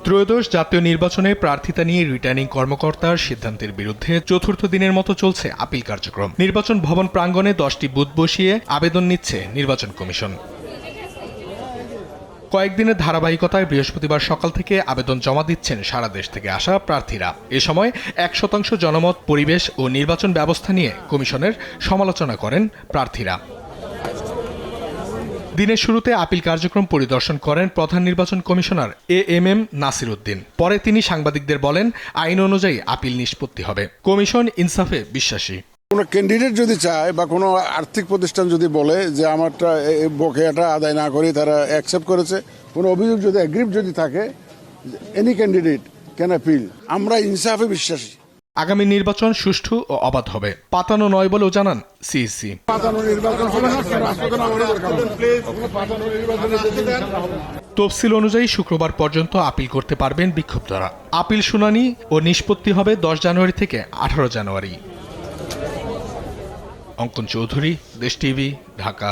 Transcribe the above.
ত্রয়োদশ জাতীয় নির্বাচনে প্রার্থিতা নিয়ে রিটার্নিং কর্মকর্তার সিদ্ধান্তের বিরুদ্ধে চতুর্থ দিনের মতো চলছে আপিল কার্যক্রম। নির্বাচন ভবন প্রাঙ্গণে 10টি বুথ বসিয়ে আবেদন নিচ্ছে নির্বাচন কমিশন। কয়েকদিনের ধারাবাহিকতায় বৃহস্পতিবার সকাল থেকে আবেদন জমা দিচ্ছেন সারা দেশ থেকে আসা প্রার্থীরা। এ সময় 100% জনমত, পরিবেশ ও নির্বাচন ব্যবস্থা নিয়ে কমিশনের সমালোচনা করেন প্রার্থীরা। দিনের শুরুতে আপিল কার্যক্রম পরিদর্শন করেন প্রধান নির্বাচন কমিশনার এএমএম নাসির উদ্দিন। পরে তিনি সাংবাদিকদের বলেন, আইন অনুযায়ী আপিল নিষ্পত্তি হবে। কমিশন ইনসাফে বিশ্বাসী। কোনো ক্যান্ডিডেট যদি চায় বা কোনো আর্থিক প্রতিষ্ঠান যদি বলে যে আমারটা বকেয়াটা আদায় না করে তারা অ্যাকসেপ্ট করেছে, কোনো অভিযোগ যদি অ্যাগ্রিভ যদি থাকে, এনি ক্যান্ডিডেট ক্যান আপিল। আমরা ইনসাফে বিশ্বাসী। আগামী নির্বাচন সুষ্ঠু ও অবাধ হবে, পাতানো নয় বলেও জানান সিইসি। তফসিল অনুযায়ী শুক্রবার পর্যন্ত আপিল করতে পারবেন বিক্ষুব্ধরা। আপিল শুনানি ও নিষ্পত্তি হবে 10 জানুয়ারি থেকে 18 জানুয়ারি। অঙ্কন চৌধুরী, দেশ টিভি, ঢাকা।